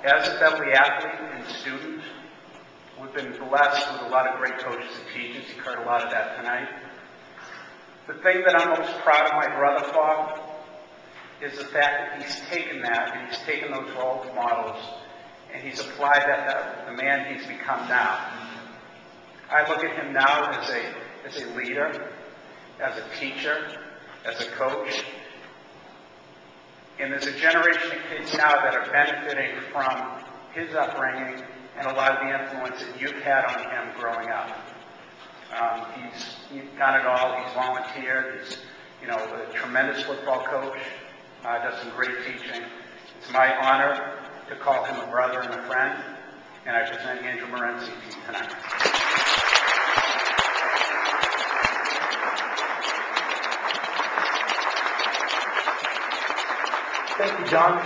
As a Beverly athlete and student, we've been blessed with a lot of great coaches and teachers. You heard a lot of that tonight. The thing that I'm most proud of my brother for is the fact that he's taken that and he's taken those role models and he's applied that to the man he's become now. I look at him now as a leader, as a teacher, as a coach. And there's a generation of kids now that are benefiting from his upbringing and a lot of the influence that you've had on him growing up. He's done it all. He's volunteered. He's, a tremendous football coach. Does some great teaching. It's my honor to call him a brother and a friend, and I present Andrew Morency to you tonight. Thank you, John.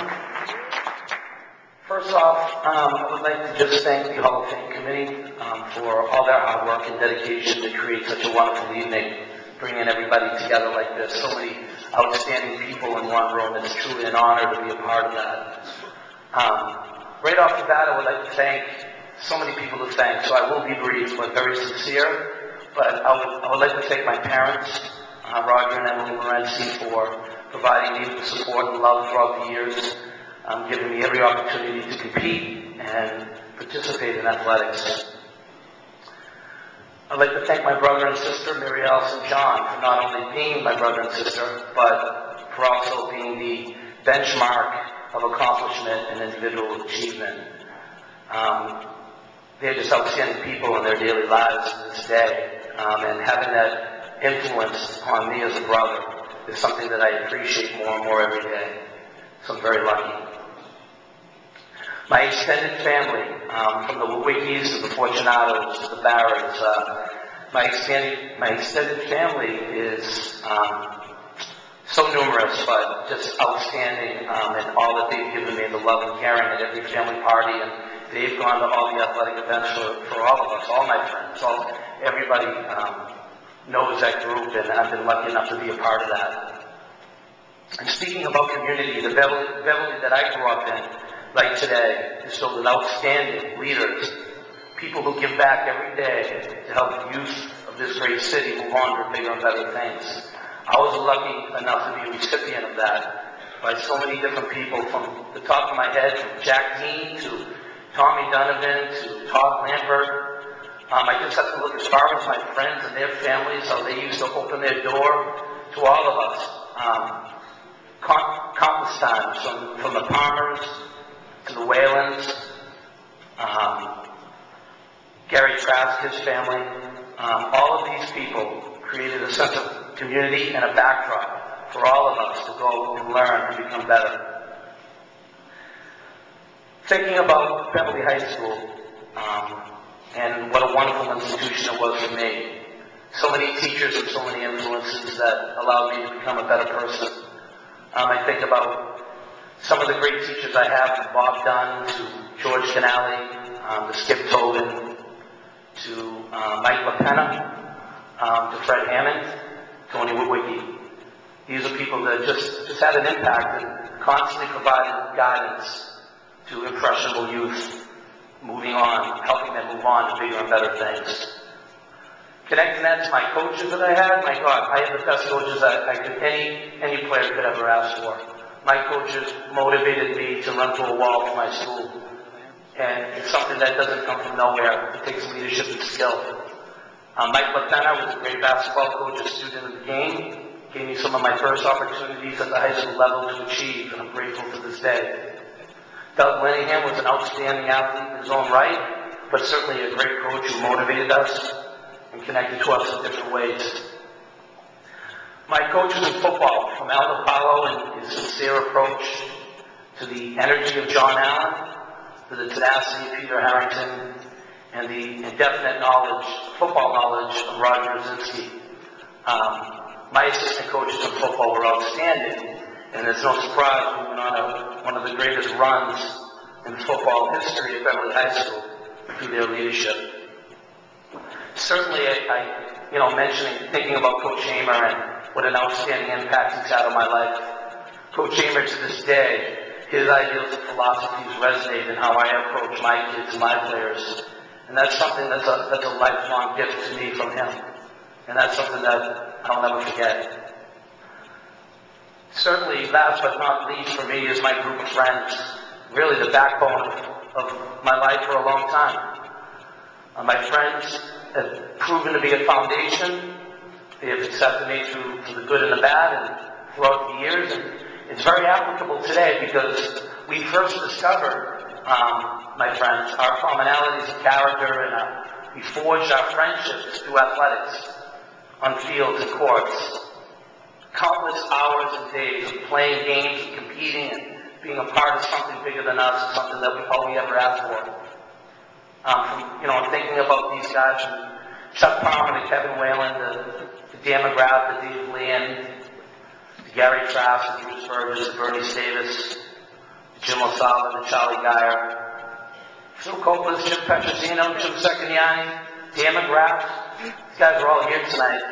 First off, I would like to just thank the Hall of Fame Committee for all their hard work and dedication to create such a wonderful evening, bringing everybody together like this. So many outstanding people in one room. It's truly an honor to be a part of that. Right off the bat, I would like to thank so many people to thank, so I will be brief but very sincere. But I would like to thank my parents, Roger and Emily Morency, for providing me with support and love throughout the years, giving me every opportunity to compete and participate in athletics. I'd like to thank my brother and sister, Mary Alice and John, for not only being my brother and sister, but for also being the benchmark of accomplishment and individual achievement. They're just outstanding people in their daily lives to this day, and having that influence on me as a brother is something that I appreciate more and more every day. So I'm very lucky. My extended family, from the Wickies to the Fortunatos to the Barretts, my extended family is so numerous, but just outstanding in all that they've given me, the love and caring at every family party, and they've gone to all the athletic events for all of us, all my friends, everybody knows that group, and I've been lucky enough to be a part of that. And speaking about community, the Beverly that I grew up in, like today, is filled with outstanding leaders, people who give back every day to help the youth of this great city move on to bigger and better things. I was lucky enough to be a recipient of that by so many different people, from the top of my head, from Jack Dean to Tommy Donovan to Todd Lambert. I just have to look as far as my friends and their families, how they used to open their door to all of us. Countless times, from the Palmers to the Whalens, Gary Trask, his family, all of these people created a sense of community and a backdrop for all of us to go and learn and become better. Thinking about Beverly High School, and what a wonderful institution it was for me. So many teachers and so many influences that allowed me to become a better person. I think about some of the great teachers I have, from Bob Dunn to George Canale, to Skip Tobin, to Mike LaPena, to Fred Hammond, Tony Witwicky. These are people that just had an impact and constantly provided guidance to impressionable youth, moving on, helping them move on to bigger and better things. Connecting that to my coaches that I had, my God, I had the best coaches that any player could ever ask for. My coaches motivated me to run through a wall for my school. And it's something that doesn't come from nowhere. It takes leadership and skill. Mike LaPena was a great basketball coach, a student of the game. Gave me some of my first opportunities at the high school level to achieve, and I'm grateful to this day. Doug Linehan was an outstanding athlete in his own right, but certainly a great coach who motivated us and connected to us in different ways. My coaches in football, from Al DiPaolo and his sincere approach, to the energy of John Allen, to the tenacity of Peter Harrington, and the indefinite football knowledge of Roger Rosinski. My assistant coaches in football were outstanding, and it's no surprise we went on one of the greatest runs in football history at Beverly High School through their leadership. Certainly, thinking about Coach Hamer and what an outstanding impact he's had on my life. Coach Hamer, to this day, his ideals and philosophies resonate in how I approach my kids, my players. And that's something that's a lifelong gift to me from him. And that's something that I'll never forget. Certainly, last but not least for me is my group of friends. Really the backbone of my life for a long time. My friends have proven to be a foundation. They have accepted me through the good and the bad and throughout the years. And it's very applicable today because we first discovered, my friends, our commonalities of character, and we forged our friendships through athletics, on fields and courts. Countless hours and days of playing games and competing and being a part of something bigger than us is something that all we ever asked for. Thinking about these guys from Chuck Palmer to Kevin Whalen to Dan McGrath to Dave Leanne, to Gary Trask, to Bruce Burgess, to Bernie Davis, to Jim O'Sullivan, to Charlie Geyer, Phil Copeland, Jim Petrosino, Jim Secchiani, Dan McGrath. These guys are all here tonight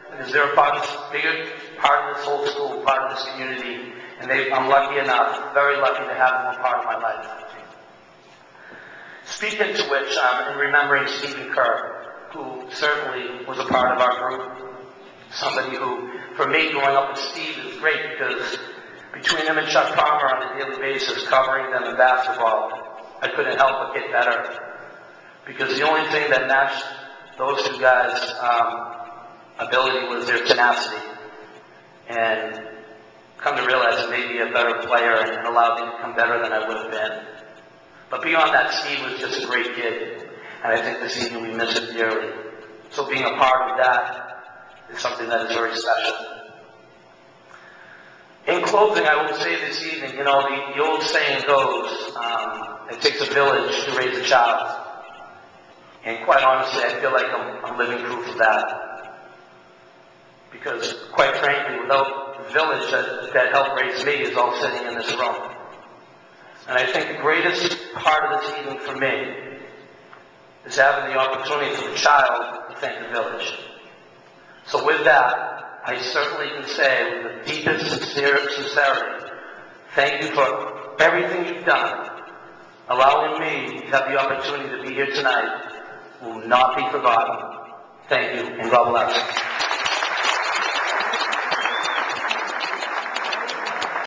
because they're a bigger part of this whole school, part of this community, and I'm lucky enough, very lucky to have them a part of my life. Speaking to which, in remembering Stephen Kerr, who certainly was a part of our group, somebody who, for me, growing up with Steve is great because between him and Chuck Palmer on a daily basis, covering them in basketball, I couldn't help but get better. Because the only thing that matched those two guys' ability was their tenacity. And come to realize it made me a better player and allowed me to become better than I would have been. But beyond that, Steve was just a great kid. And I think this evening we miss him dearly. So being a part of that is something that is very special. In closing, I will say this evening, the old saying goes, it takes a village to raise a child. And quite honestly, I feel like I'm living proof of that. Because quite frankly, without the village that helped raise me is all sitting in this room. And I think the greatest part of this evening for me is having the opportunity for the child to thank the village. So with that, I certainly can say with the deepest sincerity, thank you for everything you've done. Allowing me to have the opportunity to be here tonight will not be forgotten. Thank you, and God bless.